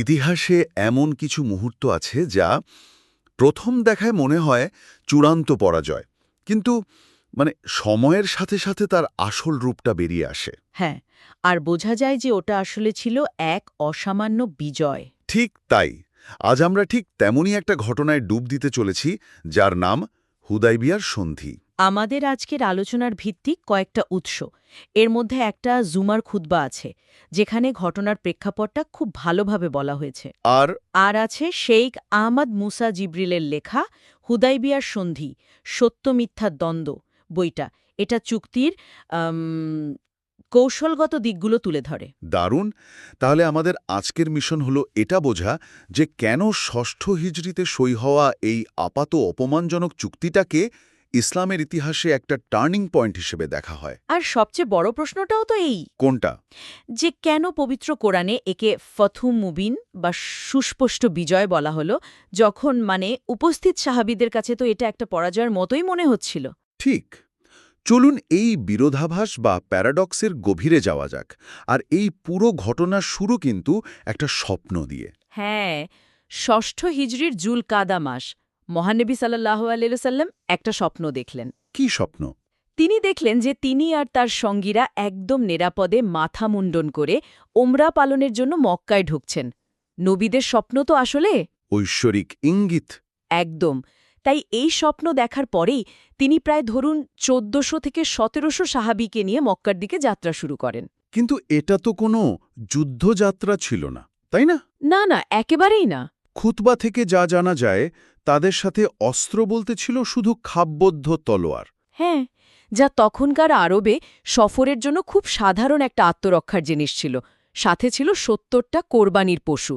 ইতিহাসে এমন কিছু মুহূর্ত আছে যা প্রথম দেখায় মনে হয় চূড়ান্ত পরাজয়, কিন্তু সময়ের সাথে সাথে তার আসল রূপটা বেরিয়ে আসে। হ্যাঁ, আর বোঝা যায় যে ওটা আসলে ছিল এক অসামান্য বিজয়। ঠিক তাই, আজ আমরা ঠিক তেমনই একটা ঘটনায় ডুব দিতে চলেছি, যার নাম হুদাইবিয়ার সন্ধি। আমাদের আজকের আলোচনার ভিত্তি কয়েকটা উৎস। এর মধ্যে একটা জুমার খুতবা আছে, যেখানে ঘটনার প্রেক্ষাপটটা খুব ভালোভাবে বলা হয়েছে। আর আর আছে শেইখ আহমদ মুসা জিবরিলের লেখা হুদাইবিয়ার সন্ধি, সত্য মিথ্যার দ্বন্দ্ব বইটা। এটা চুক্তির কৌশলগত দিকগুলো তুলে ধরে। দারুণ! তাহলে আমাদের আজকের মিশন হলো এটা বোঝা যে কেন ষষ্ঠ হিজরিতে সই হওয়া এই আপাত অপমানজনক চুক্তিটাকে ইসলামের ইতিহাসে একটা টার্নিং পয়েন্ট হিসেবে দেখা হয়। আর সবচেয়ে বড় প্রশ্নটাও তো এই, কোনটা? যে কেন পবিত্র কোরআনে একে ফথু মুবিন বা সুস্পষ্ট বিজয় বলা হলো, যখন উপস্থিত সাহাবীদের কাছে তো এটা একটা পরাজয়ের মতোই মনে হচ্ছিল। ঠিক। চলুন এই বিরোধাভাস বা প্যারাডক্সের গভীরে যাওয়া যাক। আর এই পুরো ঘটনার শুরু কিন্তু একটা স্বপ্ন দিয়ে। হ্যাঁ, ষষ্ঠ হিজরির জুল কাদা মাস, মহানবী সাল্লাল্লাহু আলাইহি সাল্লাম একটা স্বপ্ন দেখলেন। কি স্বপ্ন? তিনি দেখলেন যে তিনি আর তার সঙ্গীরা একদম নিরাপদে মাথা মুন্ডন করে ওমরা পালনের জন্য মক্কায় ঢুকছেন। নবীদের স্বপ্ন তো আসলে ঐশ্বরিক ইঙ্গিত। একদম। তাই এই স্বপ্ন দেখার পরেই তিনি প্রায় ধরুন ১৪০০ থেকে ১৭০০ সাহাবীকে নিয়ে মক্কার দিকে যাত্রা শুরু করেন। কিন্তু এটা তো কোনো যুদ্ধযাত্রা ছিল না, তাই না? না না, একেবারেই না। খুতবা থেকে যা জানা যায়, তাদের সাথে অস্ত্র বলতে ছিল শুধু খাপবদ্ধ তলোয়ার। হ্যাঁ, যা তখনকার আরবে সফরের জন্য খুব সাধারণ একটা আত্মরক্ষার জিনিস ছিল। সাথে ছিল ৭০টা কোরবানির পশু।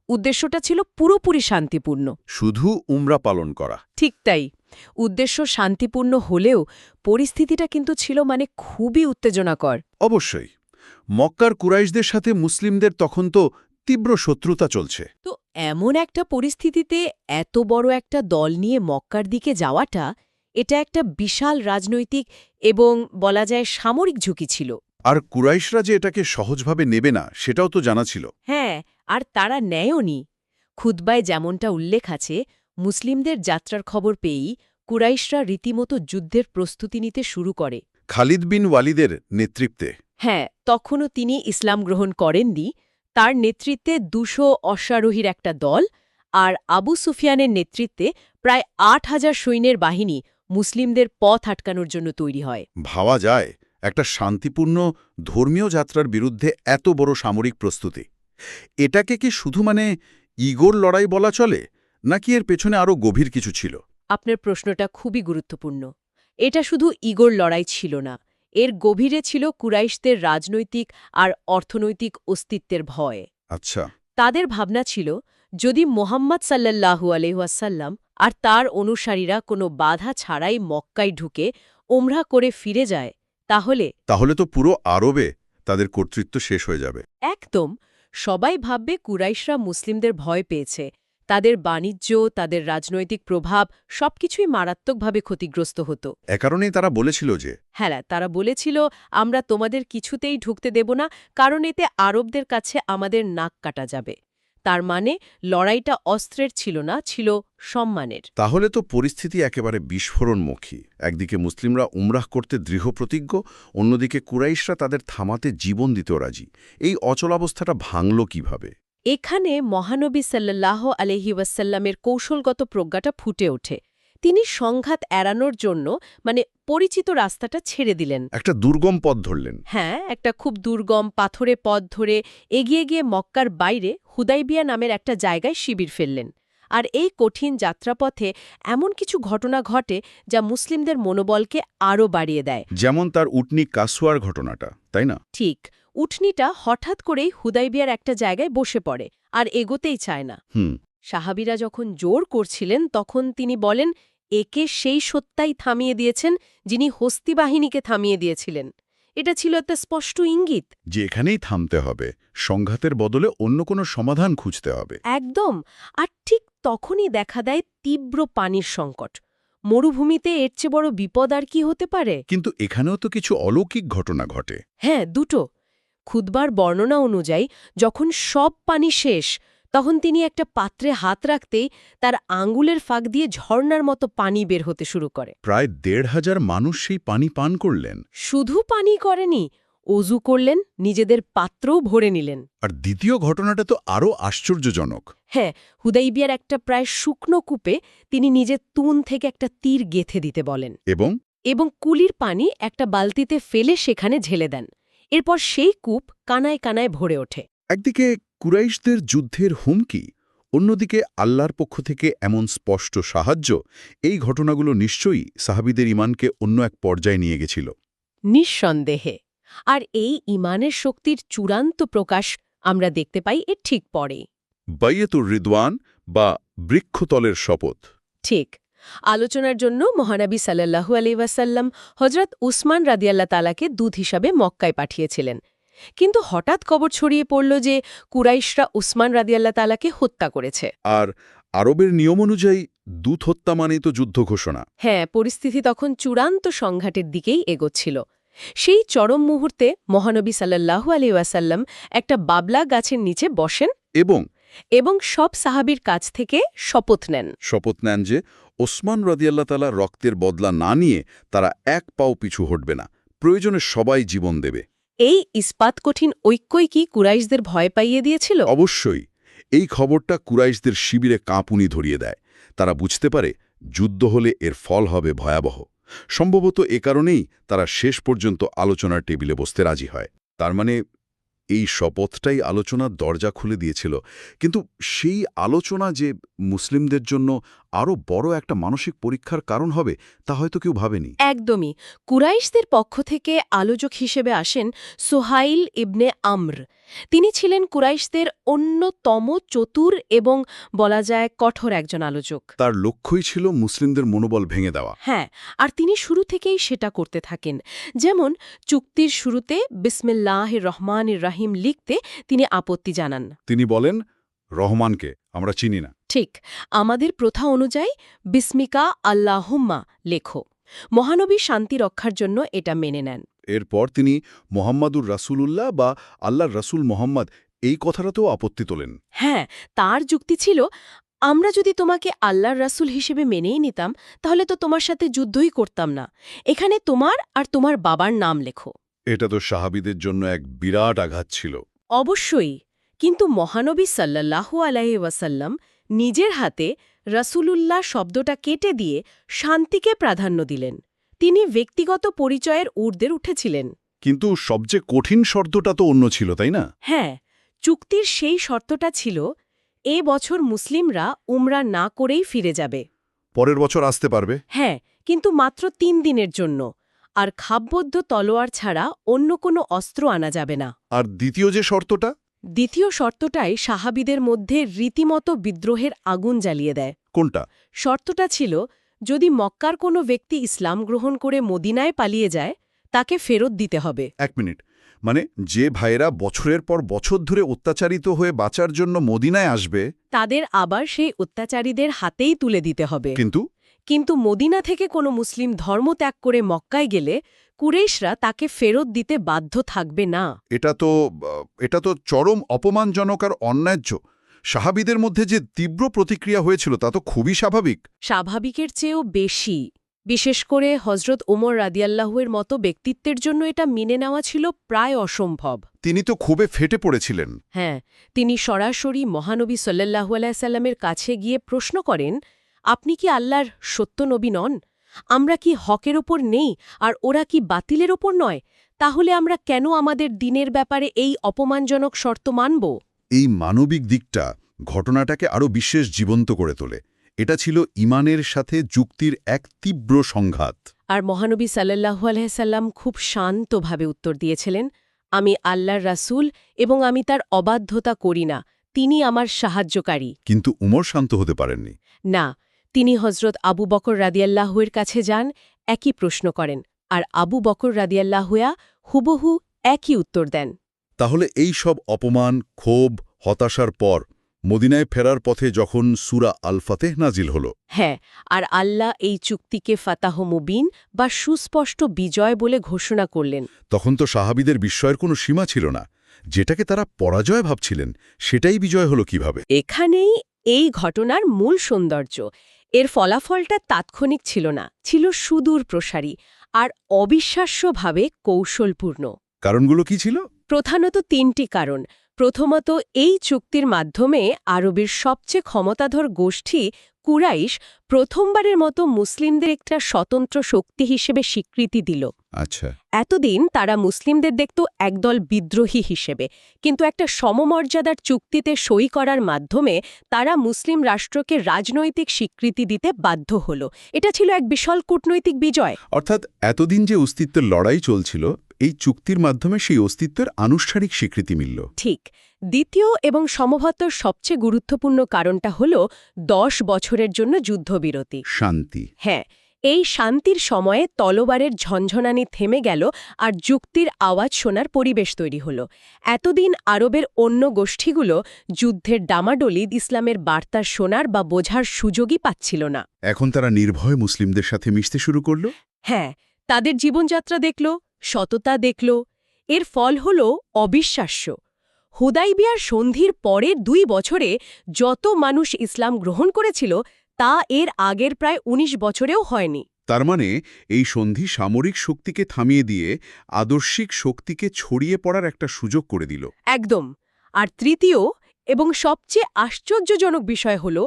উদ্দেশ্যটা ছিল পুরোপুরি শান্তিপূর্ণ। শুধু উমরা পালন করা। ঠিক তাই। উদ্দেশ্য শান্তিপূর্ণ হলেও পরিস্থিতিটা কিন্তু ছিল খুবই উত্তেজনাকর। অবশ্যই। মক্কার কুরাইশদের সাথে মুসলিমদের তখন তো তীব্র শত্রুতা চলছে। তো এমন একটা পরিস্থিতিতে এত বড় একটা দল নিয়ে মক্কার দিকে যাওয়াটা, এটা একটা বিশাল রাজনৈতিক এবং বলা যায় সামরিক ঝুঁকি ছিল। আর কুরাইশরা যে এটাকে সহজভাবে নেবে না, সেটাও তো জানা ছিল। হ্যাঁ, আর তারা নেয়ওনি। খুতবায় যেমনটা উল্লেখ আছে, মুসলিমদের যাত্রার খবর পেয়েই কুরাইশরা রীতিমতো যুদ্ধের প্রস্তুতি নিতে শুরু করে। খালিদ বিন ওয়ালিদের নেতৃত্বে। হ্যাঁ, তখনও তিনি ইসলাম গ্রহণ করেননি। তার নেতৃত্বে ২০০ অশ্বারোহীর একটা দল আর আবু সুফিয়ানের নেতৃত্বে প্রায় ৮,০০০ সৈন্যের বাহিনী মুসলিমদের পথ আটকানোর জন্য তৈরি হয়। ভাবা যায় একটা শান্তিপূর্ণ ধর্মীয় যাত্রার বিরুদ্ধে এত বড় সামরিক প্রস্তুতি। এটাকে কি শুধু ইগোর লড়াই বলা চলে, নাকি এর পেছনে আরও গভীর কিছু ছিল? আপনার প্রশ্নটা খুবই গুরুত্বপূর্ণ। এটা শুধু ইগোর লড়াই ছিল না, এর গভীরে ছিল কুরাইশদের রাজনৈতিক আর অর্থনৈতিক অস্তিত্বের ভয়। আচ্ছা। তাদের ভাবনা ছিল, যদি মোহাম্মদ সাল্লাল্লাহু আলাইহি ওয়াসাল্লাম আর তার অনুসারীরা কোনো বাধা ছাড়াই মক্কায় ঢুকে ওমরা করে ফিরে যায়, তাহলে তো পুরো আরবে তাদের কর্তৃত্ব শেষ হয়ে যাবে। একদম সবাই ভাববে কুরাইশরা মুসলিমদের ভয় পেয়েছে। তাদের বাণিজ্য, তাদের রাজনৈতিক প্রভাব সবকিছুই মারাত্মকভাবে ক্ষতিগ্রস্ত হতো। এ কারণেই তারা বলেছিল যে হ্যাঁ, তারা বলেছিল, আমরা তোমাদের কিছুতেই ঢুকতে দেব না, কারণ এতে আরবদের কাছে আমাদের নাক কাটা যাবে। তার লড়াইটা অস্ত্রের ছিল না, ছিল সম্মানের। তাহলে তো পরিস্থিতি একেবারে বিস্ফোরণমুখী। একদিকে মুসলিমরা উমরাহ করতে দৃঢ়প্রতিজ্ঞ, অন্যদিকে কুরাইশরা তাদের থামাতে জীবন দিতেও রাজি। এই অচলাবস্থাটা ভাঙল কিভাবে? এখানে মহানবী সাল্লাল্লাহু আলাইহি ওয়াসাল্লামের কৌশলগত প্রজ্ঞাটা ফুটে ওঠে। তিনি সংঘাত এড়ানোর জন্য পরিচিত রাস্তাটা ছেড়ে দিলেন। একটা দুর্গম পথ ধরলেন। হ্যাঁ, একটা খুব দুর্গম পাথরে পথ ধরে এগিয়ে গিয়ে মক্কার বাইরে হুদাইবিয়া নামের একটা জায়গায় শিবির ফেললেন। আর এই কঠিন যাত্রাপথে এমন কিছু ঘটনা ঘটে যা মুসলিমদের মনোবলকে আরও বাড়িয়ে দেয়। যেমন তার উটনি কাসওয়ার ঘটনাটা, তাই না? ঠিক, উটনিটা হঠাৎ করেই হুদাইবিয়ার একটা জায়গায় বসে পড়ে আর এগোতেই চায় না। সাহাবীরা যখন জোর করছিলেন, তখন তিনি বলেন, একে সেই সত্তাই থামিয়ে দিয়েছেন যিনি হস্তি বাহিনীকে থামিয়ে দিয়েছিলেন। এটা ছিল একটা স্পষ্ট ইঙ্গিত যে এখানেই থামতে হবে, সংঘাতের বদলে অন্য কোনো সমাধান খুঁজতে হবে। একদম। আর ঠিক তখনই দেখা দেয় তীব্র পানির সংকট। মরুভূমিতে এর চেয়ে বড় বিপদ আর কি হতে পারে? কিন্তু এখানেও তো কিছু অলৌকিক ঘটনা ঘটে। হ্যাঁ, দুটো। খুতবার বর্ণনা অনুযায়ী যখন সব পানি শেষ, তখন তিনি একটা পাত্রে হাত রাখতেই তার আঙ্গুলের ফাঁক দিয়ে ঝর্ণার মতো পানি বের হতে শুরু করে। প্রায় ১,৫০০ মানুষ সেই পানি পান করলেন। শুধু পানি করেনি, অজু করলেন, নিজেদের পাত্রও ভরে নিলেন। আর দ্বিতীয় ঘটনাটা তো আরও আশ্চর্যজনক। হ্যাঁ, হুদাইবিয়ার একটা প্রায় শুকনো কূপে তিনি নিজের তুন থেকে একটা তীর গেঁথে দিতে বলেন এবং কুলির পানি একটা বালতিতে ফেলে সেখানে ঢেলে দেন। এরপর সেই কূপ কানায় কানায় ভরে ওঠে। একদিকে কুরাইশদের যুদ্ধের হুমকি, অন্যদিকে আল্লাহর পক্ষ থেকে এমন স্পষ্ট সাহায্য, এই ঘটনাগুলো নিশ্চয়ই সাহাবীদের ঈমানকে অন্য এক পর্যায়ে নিয়ে গেছিল। নিঃসন্দেহে। আর এই ঈমানের শক্তির চূড়ান্ত প্রকাশ আমরা দেখতে পাই এর ঠিক পরেই। বাইয়াতুর রিদওয়ান বা বৃক্ষতলের শপথ। ঠিক। আলোচনার জন্য মহানবী সাল্লাল্লাহু আলাইহি ওয়াসাল্লাম হযরত উসমান রাদিয়াল্লাহ তাআলাকে দূত হিসাবে মক্কায় পাঠিয়েছিলেন। কিন্তু হঠাৎ খবর ছড়িয়ে পড়ল যে কুরাইশরা উসমান রাদিয়াল্লাহ তাআলাকে হত্যা করেছে। আর আরবের নিয়ম অনুযায়ী দূত হত্যা মানেই তো যুদ্ধ ঘোষণা। হ্যাঁ, পরিস্থিতি তখন চূড়ান্ত সংঘাতের দিকেই এগোচ্ছিল। সেই চরম মুহূর্তে মহানবী সাল্লাল্লাহু আলাইহি ওয়াসাল্লাম একটা বাবলা গাছের নিচে বসেন এবং সব সাহাবীর কাছ থেকে শপথ নেন যে ওসমান রাদিয়াল্লাহ তাআলা রক্তের বদলা না নিয়ে তারা এক পাও পিছু হটবে না, প্রয়োজনে সবাই জীবন দেবে। এই ইস্পাত কঠিন ঐক্যই কি কুরাইশদের ভয় পাইয়ে দিয়েছিল? অবশ্যই। এই খবরটা কুরাইশদের শিবিরে কাঁপুনি ধরিয়ে দেয়। তারা বুঝতে পারে যুদ্ধ হলে এর ফল হবে ভয়াবহ। সম্ভবত এ কারণেই তারা শেষ পর্যন্ত আলোচনার টেবিলে বসতে রাজি হয়। তার মানে এই শপথটাই আলোচনার দরজা খুলে দিয়েছিল। কিন্তু সেই আলোচনা যে মুসলিমদের জন্য আরও বড় একটা মানসিক পরীক্ষার কারণ হবে, তা হয়তো কেউ ভাবেনি। একদমই। কুরাইশদের পক্ষ থেকে আলোচক হিসেবে আসেন সুহাইল ইবনে আমর। তিনি ছিলেন কুরাইশদের অন্যতম চতুর এবং বলা যায় কঠোর একজন আলোচক। তার লক্ষ্যই ছিল মুসলিমদের মনোবল ভেঙে দেওয়া। হ্যাঁ, আর তিনি শুরু থেকেই সেটা করতে থাকেন। যেমন চুক্তির শুরুতে বিসমিল্লাহির রহমানির রহিম লিখতে তিনি আপত্তি জানান। তিনি বলেন, রহমানকে আমরা চিনি না। ঠিক, আমাদের প্রথা অনুযায়ী বিসমিকা আল্লাহুম্মা লেখো। মহানবী শান্তি রক্ষার জন্য এটা মেনে নেন। এরপর তিনি মোহাম্মদুর রাসূলুল্লাহ বা আল্লাহর রাসূল মোহাম্মদ, এই কথাটাতেও আপত্তি তোলেন। হ্যাঁ, তার যুক্তি ছিল, আমরা যদি তোমাকে আল্লাহর রাসূল হিসেবে মেনেই নিতাম তাহলে তো তোমার সাথে যুদ্ধই করতাম না। এখানে তোমার আর তোমার বাবার নাম লেখো। এটা তো সাহাবীদের জন্য এক বিরাট আঘাত ছিল। অবশ্যই, কিন্তু মহানবী সাল্লাল্লাহু আলাইহি ওয়াসাল্লাম নিজের হাতে রাসূলুল্লাহ শব্দটা কেটে দিয়ে শান্তিকে প্রাধান্য দিলেন। তিনি ব্যক্তিগত পরিচয়ের ঊর্ধ্বে উঠেছিলেন। কিন্তু সবচেয়ে কঠিন শর্তটা তো অন্য ছিল, তাই না? হ্যাঁ, চুক্তির সেই শর্তটা ছিল, এ বছর মুসলিমরা উমরা না করেই ফিরে যাবে। পরের বছর আসতে পারবে। হ্যাঁ, কিন্তু মাত্র ৩ দিনের জন্য। আর খাপবদ্ধ তলোয়ার ছাড়া অন্য কোনো অস্ত্র আনা যাবে না। আর দ্বিতীয় যে শর্তটা? দ্বিতীয় শর্তটাই সাহাবীদের মধ্যে রীতিমতো বিদ্রোহের আগুন জ্বালিয়ে দেয়। কোনটা? শর্তটা ছিল, যদি মক্কার কোনো ব্যক্তি ইসলাম গ্রহণ করে মদিনায় পালিয়ে যায়, তাকে ফেরত দিতে হবে। ১ মিনিট, মানে যে ভাইয়েরা বছরের পর বছর ধরে অত্যাচারিত হয়ে বাঁচার জন্য মদিনায় আসবে, তাদের আবার সেই অত্যাচারীদের হাতেই তুলে দিতে হবে। কিন্তু মদিনা থেকে কোনো মুসলিম ধর্মত্যাগ করে মক্কায় গেলে কুরেশরা তাকে ফেরত দিতে বাধ্য থাকবে না। এটা তো চরম অপমানজনক আর অন্যায্য। সাহাবীদের মধ্যে যে তীব্র প্রতিক্রিয়া হয়েছিল তা তো খুবই স্বাভাবিক। স্বাভাবিকের চেয়েও বেশি। বিশেষ করে হযরত ওমর রাদিয়াল্লাহুয়ের মতো ব্যক্তিত্বের জন্য এটা মেনে নেওয়া ছিল প্রায় অসম্ভব। তিনি তো ক্ষোভে ফেটে পড়েছিলেন। হ্যাঁ, তিনি সরাসরি মহানবী সাল্লাল্লাহু আলাইহি সাল্লামের কাছে গিয়ে প্রশ্ন করেন, আপনি কি আল্লাহর সত্য নবী নন? আমরা কি হকের ওপর নেই আর ওরা কি বাতিলের ওপর নয়? তাহলে আমরা কেন আমাদের দিনের ব্যাপারে এই অপমানজনক শর্ত মানব? এই মানবিক দিকটা ঘটনাটাকে আরও বিশেষ জীবন্ত করে তোলে। এটা ছিল ঈমানের সাথে যুক্তির এক তীব্র সংঘাত। আর মহানবী সাল্লাল্লাহু আলাইহি সাল্লাম খুব শান্তভাবে উত্তর দিয়েছিলেন, আমি আল্লাহর রাসূল এবং আমি তার অবাধ্যতা করি না, তিনি আমার সাহায্যকারী। কিন্তু উমর শান্ত হতে পারেননি। না, তিনি হযরত আবু বকর রাদিয়াল্লাহুয়ের কাছে যান, একই প্রশ্ন করেন, আর আবু বকর রাদিয়াল্লাহুয়া হুবহু একই উত্তর দেন। তাহলে এই সব অপমান, ক্ষোভ, হতাশার পর মদিনায় ফেরার পথে যখন সূরা আল ফাতেহ নাজিল হল, হ্যাঁ, আর আল্লাহ এই চুক্তিকে ফাতাহ মুবিন বা সুস্পষ্ট বিজয় বলে ঘোষণা করলেন। তখন তো সাহাবীদের বিস্ময়ের কোনো সীমা ছিল না। যেটাকে তারা পরাজয় ভাবছিলেন সেটাই বিজয় হলো কিভাবে? এখানেই এই ঘটনার মূল সৌন্দর্য। এর ফলাফলটা তাৎক্ষণিক ছিল না, ছিল সুদূর প্রসারী আর অবিশ্বাস্যভাবে কৌশলপূর্ণ। কারণগুলো কি ছিল? প্রধানত ৩টি কারণ। প্রথমত, এই চুক্তির মাধ্যমে আরবের সবচেয়ে ক্ষমতাধর গোষ্ঠী কুরাইশ প্রথমবারের মতো মুসলিমদের একটা স্বতন্ত্র শক্তি হিসেবে স্বীকৃতি দিল। আচ্ছা। এতদিন তারা মুসলিমদের দেখত একদল বিদ্রোহী হিসেবে, কিন্তু একটা সমমর্যাদার চুক্তিতে সই করার মাধ্যমে তারা মুসলিম রাষ্ট্রকে রাজনৈতিক স্বীকৃতি দিতে বাধ্য হল। এটা ছিল এক বিশাল কূটনৈতিক বিজয়। অর্থাৎ এতদিন যে অস্তিত্বের লড়াই চলছিল, এই চুক্তির মাধ্যমে সেই অস্তিত্বের আনুষ্ঠানিক স্বীকৃতি মিলল। ঠিক। দ্বিতীয় এবং সম্ভবত সবচেয়ে গুরুত্বপূর্ণ কারণটা হল 10 বছরের জন্য যুদ্ধবিরতি। শান্তি। হ্যাঁ, এই শান্তির সময়ে তলোয়ারের ঝনঝনানি থেমে গেল আর যুক্তির আওয়াজ শোনার পরিবেশ তৈরি হল। এতদিন আরবের অন্য গোষ্ঠীগুলো যুদ্ধের ডামাডোলি ইসলামের বার্তা শোনার বা বোঝার সুযোগই পাচ্ছিল না। এখন তারা নির্ভয় মুসলিমদের সাথে মিশতে শুরু করল। হ্যাঁ, তাদের জীবনযাত্রা দেখল, সততা দেখল। এর ফল হল অবিশ্বাস্য। হুদাইবিয়ার সন্ধির পরের 2 বছরে যত মানুষ ইসলাম গ্রহণ করেছিল তা এর আগের প্রায় 19 বছরেও হয়নি। তার মানে এই সন্ধি সামরিক শক্তিকে থামিয়ে দিয়ে আদর্শিক শক্তিকে ছড়িয়ে পড়ার একটা সুযোগ করে দিল। একদম। আর তৃতীয় এবং সবচেয়ে আশ্চর্যজনক বিষয় হল,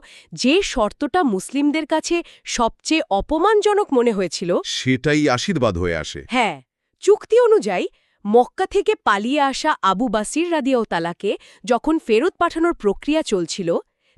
যে শর্তটা মুসলিমদের কাছে সবচেয়ে অপমানজনক মনে হয়েছিল, সেটাই আশীর্বাদ হয়ে আসে। হ্যাঁ, চুক্তি অনুযায়ী মক্কা থেকে পালিয়ে আসা আবু বাসির রাদিয়াল্লাহু যখন ফেরত পাঠানোর প্রক্রিয়া চলছিল,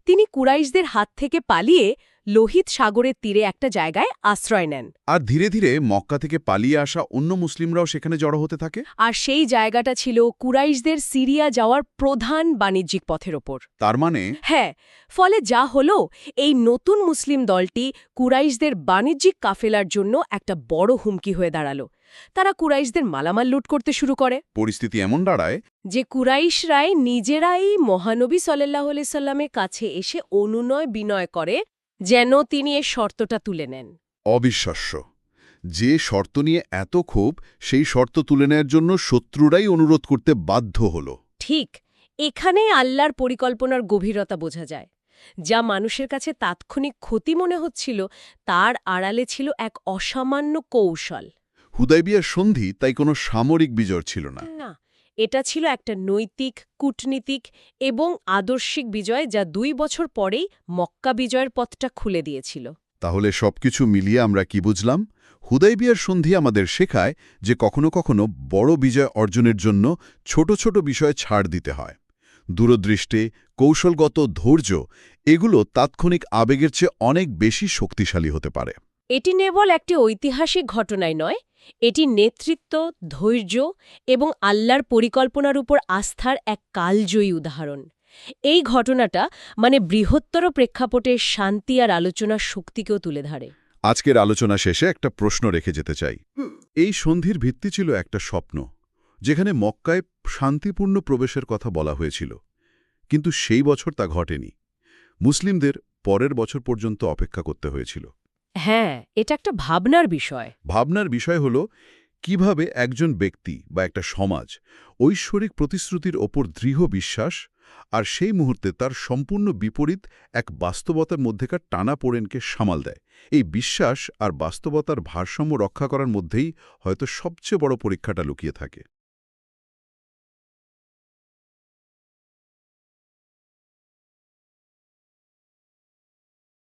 তিনি কুরাইশদের হাত থেকে পালিয়ে লোহিত সাগরের তীরে একটা জায়গায় আশ্রয় নেন। আর ধীরে ধীরে মক্কা থেকে পালিয়ে আসা অন্য মুসলিমরাও সেখানে জড়ো হতে থাকে। আর সেই জায়গাটা ছিল কুরাইশদের সিরিয়া যাওয়ার প্রধান বাণিজ্যিক পথের ওপর। তার মানে হ্যাঁ, ফলে যা হলো, এই নতুন মুসলিম দলটি কুরাইশদের বাণিজ্যিক কাফেলার জন্য একটা বড় হুমকি হয়ে দাঁড়ালো। তারা কুরাইশদের মালামাল লুট করতে শুরু করে। পরিস্থিতি এমন দাঁড়ায় যে কুরাইশরাই নিজেরাই মহানবী সাল্লাল্লাহু আলাইহি সাল্লামের কাছে এসে অনুনয় বিনয় করে যেন তিনি এ শর্তটা তুলে নেন। অবিশ্বাস্য। যে শর্ত নিয়ে এত ক্ষোভ, সেই শর্ত তুলে নেয়ার জন্য শত্রুরাই অনুরোধ করতে বাধ্য হল। ঠিক এখানেই আল্লাহর পরিকল্পনার গভীরতা বোঝা যায়। যা মানুষের কাছে তাৎক্ষণিক ক্ষতি মনে হচ্ছিল, তার আড়ালে ছিল এক অসামান্য কৌশল। হুদাইবিয়ার সন্ধি তাই কোনো সামরিক বিজয় ছিল না। না, এটা ছিল একটা নৈতিক, কূটনীতিক এবং আদর্শিক বিজয়, যা 2 বছর পরেই মক্কা বিজয়ের পথটা খুলে দিয়েছিল। তাহলে সবকিছু মিলিয়ে আমরা কি বুঝলাম? হুদাইবিয়ার সন্ধি আমাদের শেখায় যে কখনো কখনো বড় বিজয় অর্জনের জন্য ছোট ছোট বিষয়ে ছাড় দিতে হয়। দূরদৃষ্টি, কৌশলগত ধৈর্য, এগুলো তাৎক্ষণিক আবেগের চেয়ে অনেক বেশি শক্তিশালী হতে পারে। এটি কেবল একটি ঐতিহাসিক ঘটনাই নয়, এটি নেতৃত্ব, ধৈর্য এবং আল্লাহর পরিকল্পনার উপর আস্থার এক কালজয়ী উদাহরণ। এই ঘটনাটা বৃহত্তর প্রেক্ষাপটে শান্তি আর আলোচনার শক্তিকেও তুলে ধরে। আজকের আলোচনা শেষে একটা প্রশ্ন রেখে যেতে চাই। এই সন্ধির ভিত্তি ছিল একটা স্বপ্ন, যেখানে মক্কায় শান্তিপূর্ণ প্রবেশের কথা বলা হয়েছিল, কিন্তু সেই বছর তা ঘটেনি। মুসলিমদের পরের বছর পর্যন্ত অপেক্ষা করতে হয়েছিল। হ্যাঁ, এটা একটা ভাবনার বিষয়। ভাবনার বিষয় হল কিভাবে একজন ব্যক্তি বা একটা সমাজ ঐশ্বরিক প্রতিশ্রুতির ওপর দৃঢ় বিশ্বাস আর সেই মুহূর্তে তার সম্পূর্ণ বিপরীত এক বাস্তবতার মধ্যেকার টানাপোড়েনকে সামাল দেয়। এই বিশ্বাস আর বাস্তবতার ভারসাম্য রক্ষা করার মধ্যেই হয়তো সবচেয়ে বড় পরীক্ষাটা লুকিয়ে থাকে।